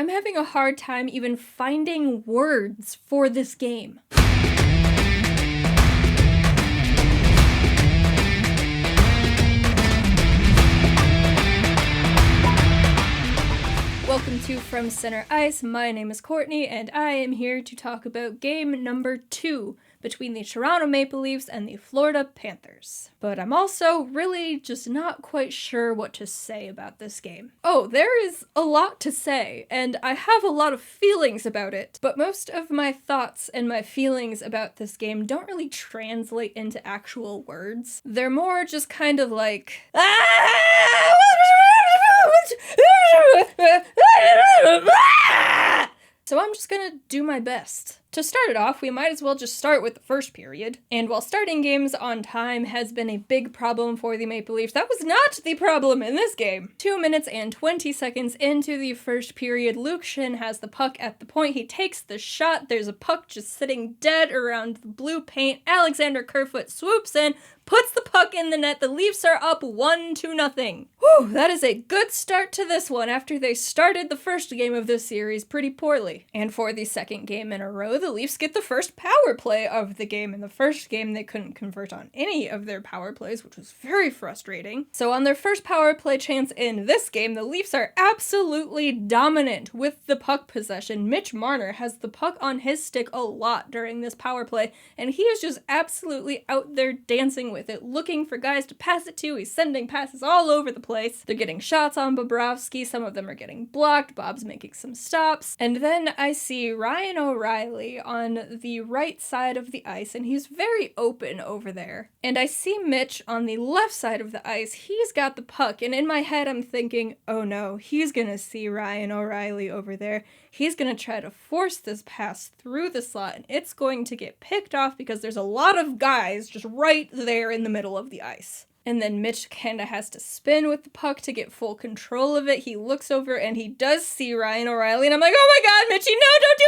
I'm having a hard time even finding words for this game. Welcome to From Center Ice. My name is Courtney, and I am here to talk about game number 2 between the Toronto Maple Leafs and the Florida Panthers. But I'm also really just not quite sure what to say about this game. Oh, there is a lot to say, and I have a lot of feelings about it, but most of my thoughts and my feelings about this game don't really translate into actual words. They're more just kind of like, so I'm just gonna do my best. To start it off, we might as well just start with the first period. And while starting games on time has been a big problem for the Maple Leafs, that was not the problem in this game. 2 minutes and 20 seconds into the first period, Luke Schenn has the puck at the point. He takes the shot. There's a puck just sitting dead around the blue paint. Alexander Kerfoot swoops in, puts the puck in the net. The Leafs are up 1-0. Whew, that is a good start to this one after they started the first game of this series pretty poorly. And for the second game in a row, the Leafs get the first power play of the game. In the first game, they couldn't convert on any of their power plays, which was very frustrating. So on their first power play chance in this game, the Leafs are absolutely dominant with the puck possession. Mitch Marner has the puck on his stick a lot during this power play, and he is just absolutely out there dancing with it, looking for guys to pass it to. He's sending passes all over the place. They're getting shots on Bobrovsky. Some of them are getting blocked. Bob's making some stops. And then I see Ryan O'Reilly on the right side of the ice, and he's very open over there. And I see Mitch on the left side of the ice. He's got the puck, and in my head I'm thinking, oh no, he's gonna see Ryan O'Reilly over there. He's gonna try to force this pass through the slot, and it's going to get picked off because there's a lot of guys just right there in the middle of the ice. And then Mitch kinda has to spin with the puck to get full control of it. He looks over and he does see Ryan O'Reilly, and I'm like, oh my god, Mitchie, no, don't do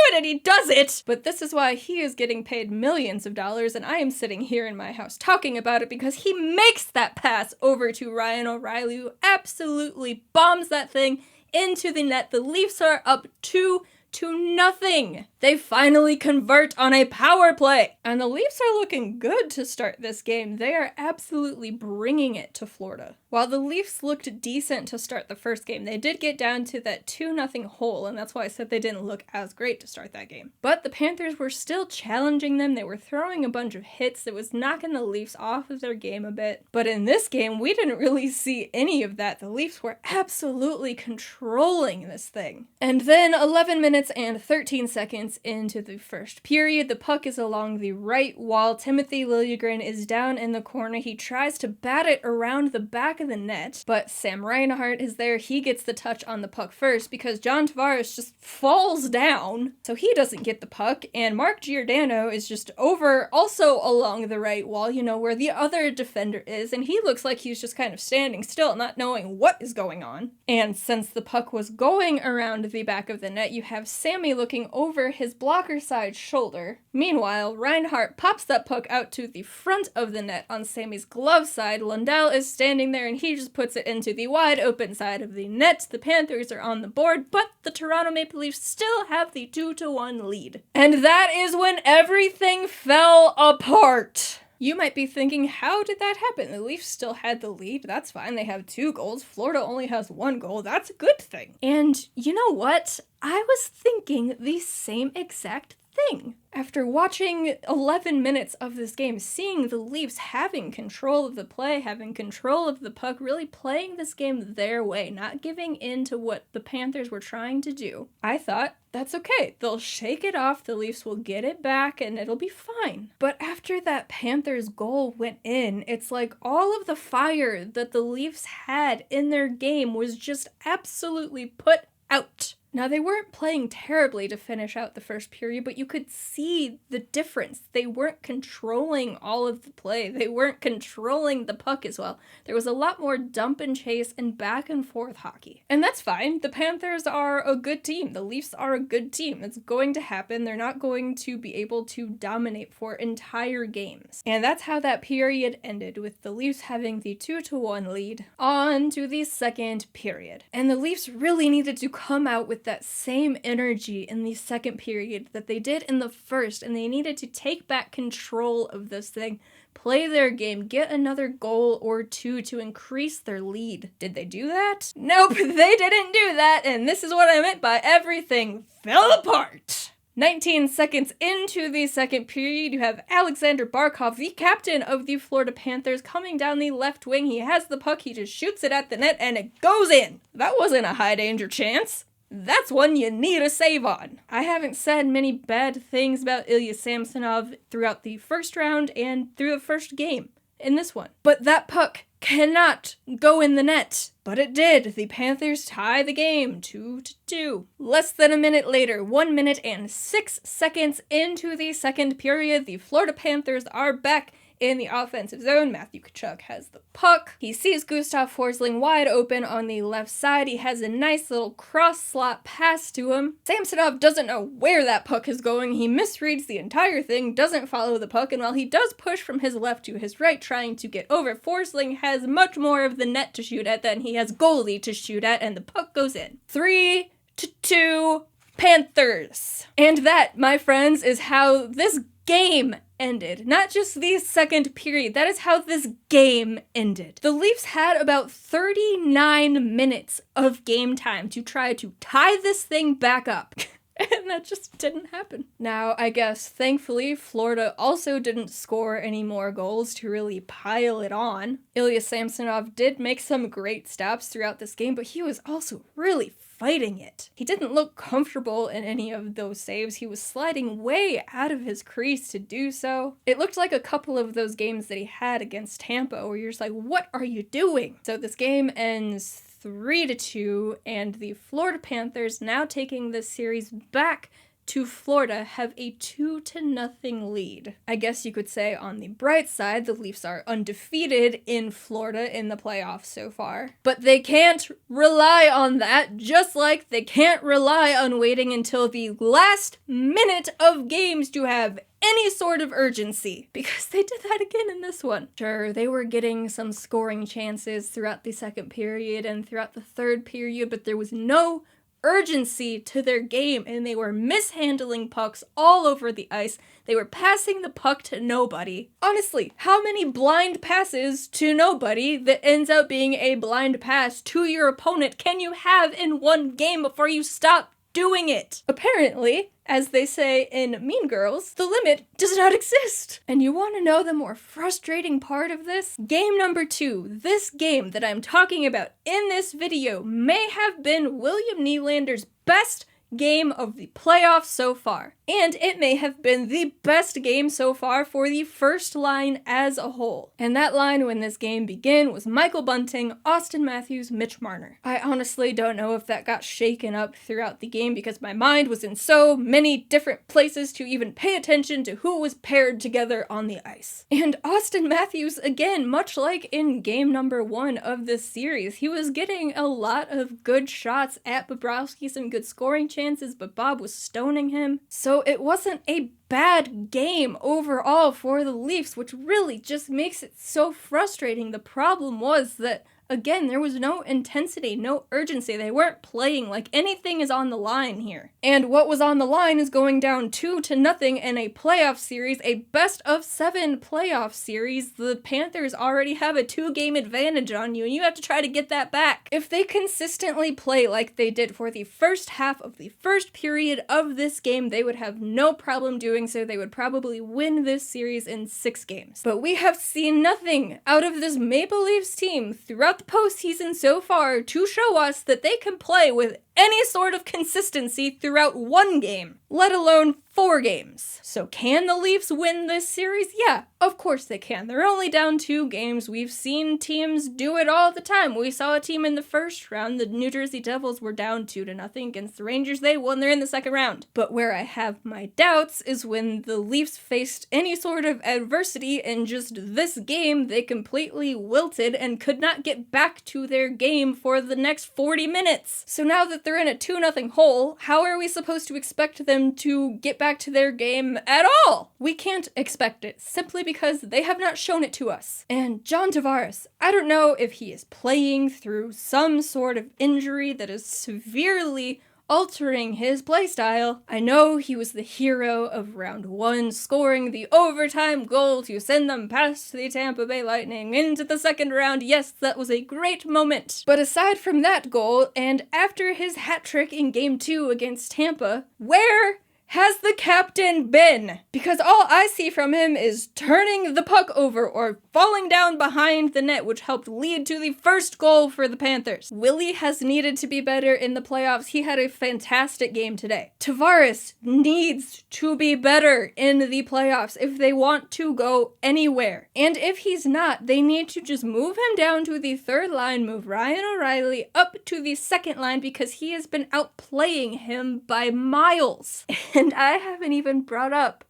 it, and he does it! But this is why he is getting paid millions of dollars, and I am sitting here in my house talking about it because he makes that pass over to Ryan O'Reilly, who absolutely bombs that thing into the net. The Leafs are up 2-0. They finally convert on a power play. And the Leafs are looking good to start this game. They are absolutely bringing it to Florida. While the Leafs looked decent to start the first game, they did get down to that 2-0 hole, and that's why I said they didn't look as great to start that game. But the Panthers were still challenging them. They were throwing a bunch of hits that was knocking the Leafs off of their game a bit. But in this game, we didn't really see any of that. The Leafs were absolutely controlling this thing. And then 11 minutes and 13 seconds into the first period, the puck is along the right wall. Timothy Liljegren is down in the corner. He tries to bat it around the back of the net, but Sam Reinhart is there. He gets the touch on the puck first because John Tavares just falls down, so he doesn't get the puck, and Mark Giordano is just over also along the right wall, you know, where the other defender is, and he looks like he's just kind of standing still, not knowing what is going on. And since the puck was going around the back of the net, you have Sammy looking over his blocker side shoulder. Meanwhile, Reinhart pops that puck out to the front of the net on Sammy's glove side. Lundell is standing there, and he just puts it into the wide open side of the net. The Panthers are on the board, but the Toronto Maple Leafs still have the 2-1 lead. And that is when everything fell apart. You might be thinking, how did that happen? The Leafs still had the lead. That's fine. They have 2 goals. Florida only has 1 goal. That's a good thing. And you know what? I was thinking the same exact thing. After watching 11 minutes of this game, seeing the Leafs having control of the play, having control of the puck, really playing this game their way, not giving in to what the Panthers were trying to do, I thought, that's okay. They'll shake it off, the Leafs will get it back, and it'll be fine. But after that Panthers goal went in, it's like all of the fire that the Leafs had in their game was just absolutely put out. Now, they weren't playing terribly to finish out the first period, but you could see the difference. They weren't controlling all of the play. They weren't controlling the puck as well. There was a lot more dump and chase and back and forth hockey. And that's fine. The Panthers are a good team. The Leafs are a good team. It's going to happen. They're not going to be able to dominate for entire games. And that's how that period ended, with the Leafs having the 2-1 lead. On to the second period. And the Leafs really needed to come out with with that same energy in the second period that they did in the first, and they needed to take back control of this thing, play their game, get another goal or two to increase their lead. Did they do that? Nope, they didn't do that, and this is what I meant by everything fell apart. 19 seconds into the second period, you have Alexander Barkov, the captain of the Florida Panthers, coming down the left wing. He has the puck, he just shoots it at the net, and it goes in. That wasn't a high danger chance. That's one you need a save on. I haven't said many bad things about Ilya Samsonov throughout the first round and through the first game in this one. But that puck cannot go in the net. But it did. The Panthers tie the game 2-2. Less than a minute later, 1 minute and 6 seconds into the second period, the Florida Panthers are back in the offensive zone. Matthew Knies has the puck. He sees Gustav Forsling wide open on the left side. He has a nice little cross-slot pass to him. Samsonov doesn't know where that puck is going. He misreads the entire thing, doesn't follow the puck, and while he does push from his left to his right trying to get over, Forsling has much more of the net to shoot at than he has goalie to shoot at, and the puck goes in. 3-2 Panthers. And that, my friends, is how this game ended. Not just the second period, that is how this game ended. The Leafs had about 39 minutes of game time to try to tie this thing back up. And that just didn't happen. Now, I guess, thankfully, Florida also didn't score any more goals to really pile it on. Ilya Samsonov did make some great stops throughout this game, but he was also really fighting it. He didn't look comfortable in any of those saves. He was sliding way out of his crease to do so. It looked like a couple of those games that he had against Tampa where you're just like, what are you doing? So this game ends 3-2, and the Florida Panthers, now taking this series back to Florida, have a 2-0 lead. I guess you could say on the bright side, the Leafs are undefeated in Florida in the playoffs so far. But they can't rely on that, just like they can't rely on waiting until the last minute of games to have any sort of urgency, because they did that again in this one. Sure, they were getting some scoring chances throughout the second period and throughout the third period, but there was no urgency to their game, and they were mishandling pucks all over the ice. They were passing the puck to nobody. Honestly, how many blind passes to nobody that ends up being a blind pass to your opponent can you have in one game before you stop doing it? Apparently, as they say in Mean Girls, the limit does not exist. And you want to know the more frustrating part of this? Game number 2, this game that I'm talking about in this video, may have been William Nylander's best game of the playoffs so far. And it may have been the best game so far for the first line as a whole. And that line when this game began was Michael Bunting, Auston Matthews, Mitch Marner. I honestly don't know if that got shaken up throughout the game because my mind was in so many different places to even pay attention to who was paired together on the ice. And Auston Matthews, again, much like in game number 1 of this series, he was getting a lot of good shots at Bobrovsky, some good scoring chances, but Bob was stoning him. So it wasn't a bad game overall for the Leafs, which really just makes it so frustrating. The problem was that, again, there was no intensity, no urgency. They weren't playing like anything is on the line here. And what was on the line is going down 2-0 in a playoff series, a best-of-7 playoff series. The Panthers already have a 2-game advantage on you, and you have to try to get that back. If they consistently play like they did for the first half of the first period of this game, they would have no problem doing so. They would probably win this series in 6 games. But we have seen nothing out of this Maple Leafs team throughout the postseason so far to show us that they can play with any sort of consistency throughout 1 game, let alone 4 games. So can the Leafs win this series? Yeah, of course they can. They're only down 2 games. We've seen teams do it all the time. We saw a team in the first round, the New Jersey Devils were down 2-0 against the Rangers. They won, they're in the second round. But where I have my doubts is when the Leafs faced any sort of adversity in just this game, they completely wilted and could not get back to their game for the next 40 minutes. So now that they're in a 2-0 hole, how are we supposed to expect them to get back to their game at all? We can't expect it, simply because they have not shown it to us. And John Tavares, I don't know if he is playing through some sort of injury that is severely altering his playstyle. I know he was the hero of round 1, scoring the overtime goal to send them past the Tampa Bay Lightning into the second round. Yes, that was a great moment. But aside from that goal, and after his hat trick in Game 2 against Tampa, where has the captain been? Because all I see from him is turning the puck over or falling down behind the net, which helped lead to the first goal for the Panthers. Willie has needed to be better in the playoffs. He had a fantastic game today. Tavares needs to be better in the playoffs if they want to go anywhere. And if he's not, they need to just move him down to the third line, move Ryan O'Reilly up to the second line, because he has been outplaying him by miles. And I haven't even brought up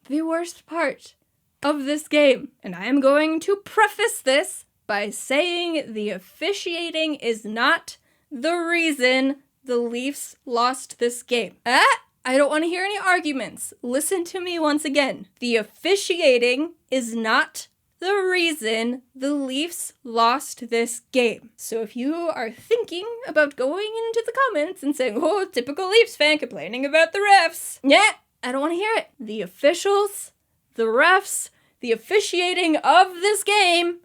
the worst part of this game. And I am going to preface this by saying the officiating is not the reason the Leafs lost this game. I don't want to hear any arguments. Listen to me once again. The officiating is not the reason the Leafs lost this game. So if you are thinking about going into the comments and saying, oh, typical Leafs fan complaining about the refs, yeah, I don't want to hear it. The officials, the refs, the officiating of this game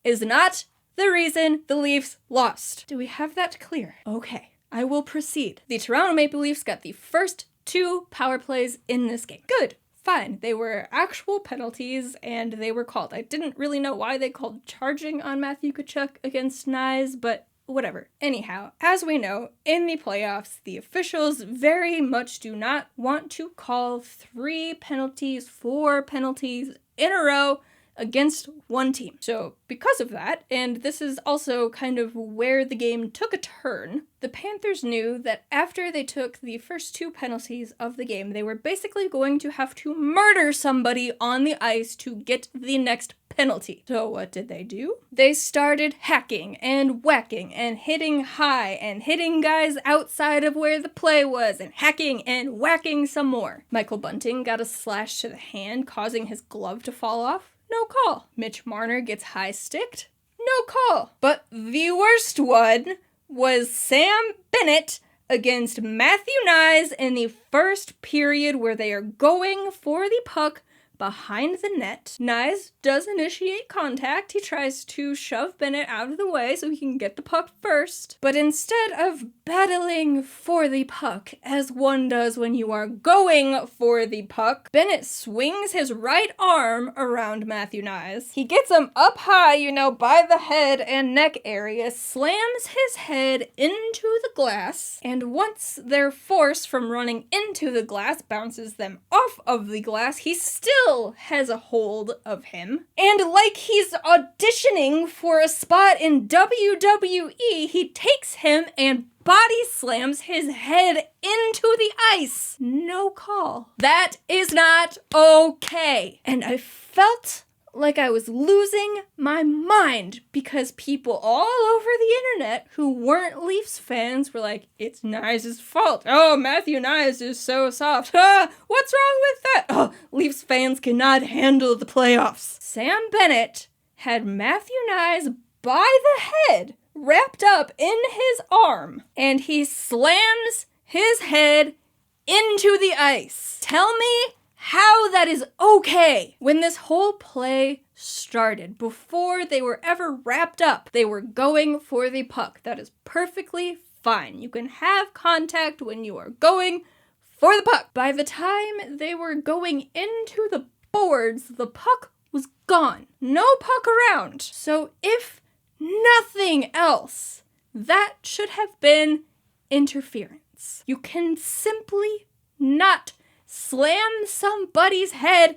is not the reason the Leafs lost. Do we have that clear? Okay, I will proceed. The Toronto Maple Leafs got the first 2 power plays in this game. Good. Fine. They were actual penalties, and they were called. I didn't really know why they called charging on Matthew Knies against Knies, but whatever. Anyhow, as we know, in the playoffs, the officials very much do not want to call 3 penalties, 4 penalties in a row against one team. So because of that, and this is also kind of where the game took a turn, the Panthers knew that after they took the first 2 penalties of the game, they were basically going to have to murder somebody on the ice to get the next penalty. So what did they do? They started hacking and whacking and hitting high and hitting guys outside of where the play was and hacking and whacking some more. Michael Bunting got a slash to the hand, causing his glove to fall off. No call. Mitch Marner gets high-sticked. No call. But the worst one was Sam Bennett against Matthew Knies in the first period, where they are going for the puck behind the net. Knies does initiate contact. He tries to shove Bennett out of the way so he can get the puck first. But instead of battling for the puck, as one does when you are going for the puck, Bennett swings his right arm around Matthew Knies. He gets him up high, by the head and neck area, slams his head into the glass, and once their force from running into the glass bounces them off of the glass, he still has a hold of him. And like he's auditioning for a spot in WWE, he takes him and body slams his head into the ice. No call. That is not okay. And I felt like I was losing my mind, because people all over the internet who weren't Leafs fans were like, it's Knies' fault. Oh, Matthew Knies is so soft. What's wrong with that? Oh, Leafs fans cannot handle the playoffs. Sam Bennett had Matthew Knies by the head, wrapped up in his arm, and he slams his head into the ice. Tell me how that is okay. When this whole play started, before they were ever wrapped up, they were going for the puck. That is perfectly fine. You can have contact when you are going for the puck. By the time they were going into the boards, the puck was gone. No puck around. So if nothing else, that should have been interference. You can simply not slam somebody's head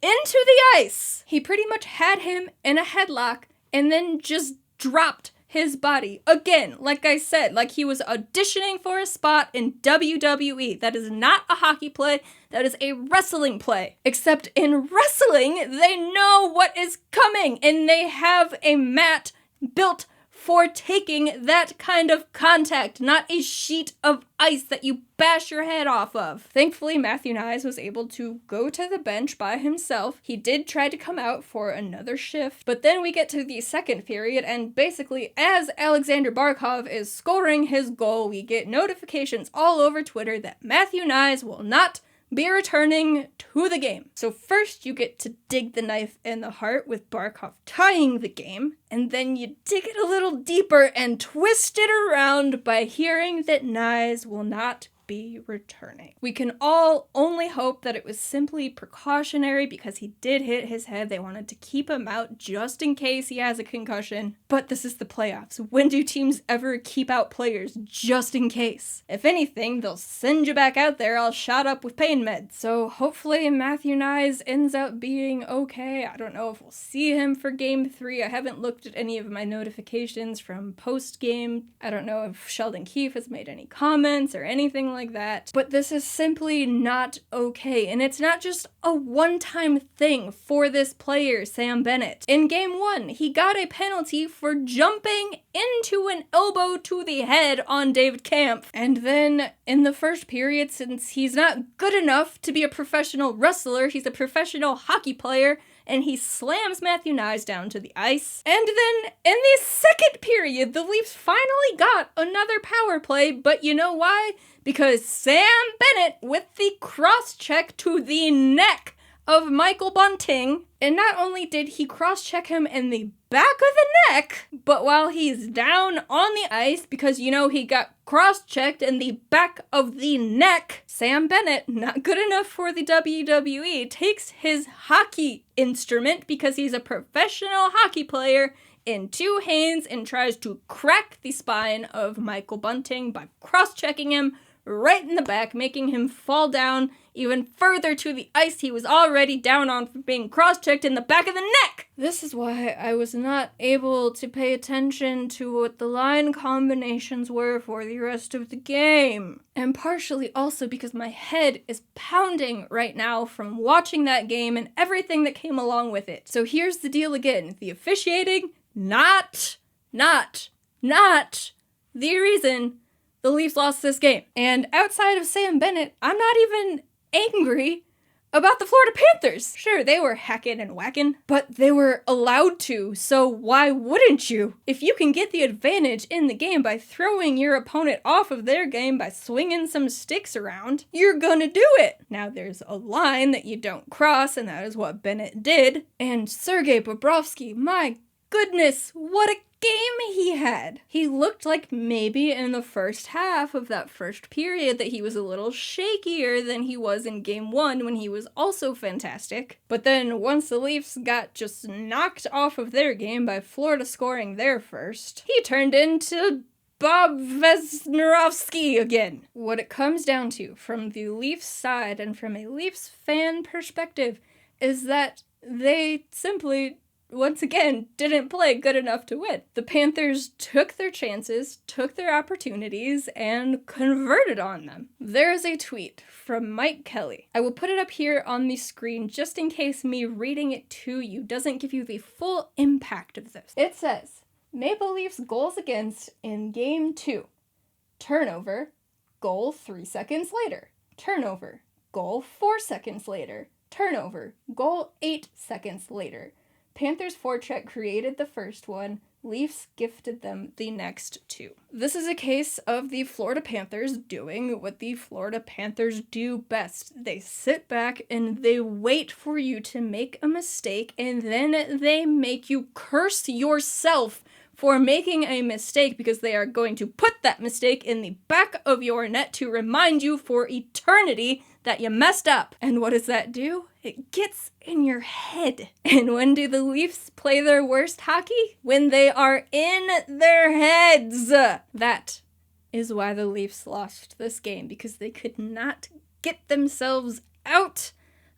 into the ice. He pretty much had him in a headlock and then just dropped his body. Again, like I said, like he was auditioning for a spot in WWE. That is not a hockey play. That is a wrestling play. Except in wrestling, they know what is coming and they have a mat built for taking that kind of contact, not a sheet of ice that you bash your head off of. Thankfully, Matthew Knies was able to go to the bench by himself. He did try to come out for another shift, but then we get to the second period, and basically, as Alexander Barkov is scoring his goal, we get notifications all over Twitter that Matthew Knies will not be returning to the game. So first you get to dig the knife in the heart with Barkov tying the game, and then you dig it a little deeper and twist it around by hearing that Knies will not be returning. We can all only hope that it was simply precautionary because he did hit his head. They wanted to keep him out just in case he has a concussion. But this is the playoffs. When do teams ever keep out players just in case? If anything, they'll send you back out there all shot up with pain meds. So hopefully Matthew Knies ends up being okay. I don't know if we'll see him for game 3. I haven't looked at any of my notifications from post-game. I don't know if Sheldon Keefe has made any comments or anything like that, but this is simply not okay, and it's not just a one-time thing for this player, Sam Bennett. In game 1, he got a penalty for jumping into an elbow to the head on David Kampf, and then in the first period, since he's not good enough to be a professional wrestler, he's a professional hockey player, and he slams Matthew Knies down to the ice. And then, in the second period, the Leafs finally got another power play, but you know why? Because Sam Bennett with the cross-check to the neck of Michael Bunting, and not only did he cross-check him in the back of the neck, but while he's down on the ice, because you know he got cross-checked in the back of the neck, Sam Bennett, not good enough for the WWE, takes his hockey instrument, because he's a professional hockey player, in two hands and tries to crack the spine of Michael Bunting by cross-checking him right in the back, making him fall down even further to the ice he was already down on for being cross-checked in the back of the neck. This is why I was not able to pay attention to what the line combinations were for the rest of the game. And partially also because my head is pounding right now from watching that game and everything that came along with it. So here's the deal again. The officiating, not the reason the Leafs lost this game. And outside of Sam Bennett, I'm not even angry about the Florida Panthers. Sure, they were hacking and whacking, but they were allowed to, so why wouldn't you? If you can get the advantage in the game by throwing your opponent off of their game by swinging some sticks around, you're gonna do it. Now, there's a line that you don't cross, and that is what Bennett did. And Sergei Bobrovsky, my goodness, what a game he had. He looked like maybe in the first half of that first period that he was a little shakier than he was in game 1 when he was also fantastic. But then once the Leafs got just knocked off of their game by Florida scoring their first, he turned into Bob Vesnerovsky again. What it comes down to from the Leafs side and from a Leafs fan perspective is that they simply once again, didn't play good enough to win. The Panthers took their chances, took their opportunities, and converted on them. There is a tweet from Mike Kelly. I will put it up here on the screen just in case me reading it to you doesn't give you the full impact of this. It says, Maple Leafs goals against in Game 2. Turnover, goal 3 seconds later. Turnover, goal 4 seconds later. Turnover, goal 8 seconds later. Panthers forecheck created the first one, Leafs gifted them the next 2. This is a case of the Florida Panthers doing what the Florida Panthers do best. They sit back and they wait for you to make a mistake, and then they make you curse yourself for making a mistake because they are going to put that mistake in the back of your net to remind you for eternity that you messed up. And what does that do? It gets in your head. And when do the Leafs play their worst hockey? When they are in their heads. That is why the Leafs lost this game, because they could not get themselves out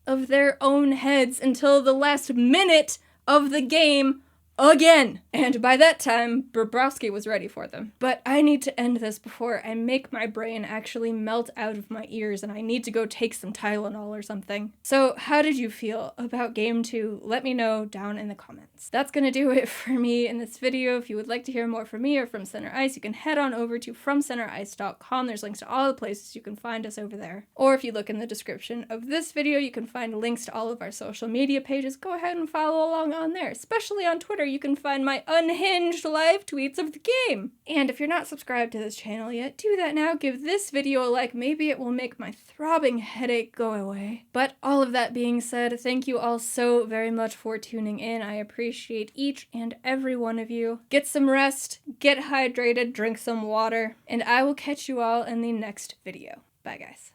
of their own heads until the last minute of the game again! And by that time, Bobrovsky was ready for them. But I need to end this before I make my brain actually melt out of my ears and I need to go take some Tylenol or something. So how did you feel about Game 2? Let me know down in the comments. That's gonna do it for me in this video. If you would like to hear more from me or from Center Ice, you can head on over to FromCenterIce.com. There's links to all the places you can find us over there. Or if you look in the description of this video, you can find links to all of our social media pages. Go ahead and follow along on there, especially on Twitter. You can find my unhinged live tweets of the game. And if you're not subscribed to this channel yet, do that now. Give this video a like. Maybe it will make my throbbing headache go away. But all of that being said, thank you all so very much for tuning in. I appreciate each and every one of you. Get some rest, get hydrated, drink some water, and I will catch you all in the next video. Bye, guys.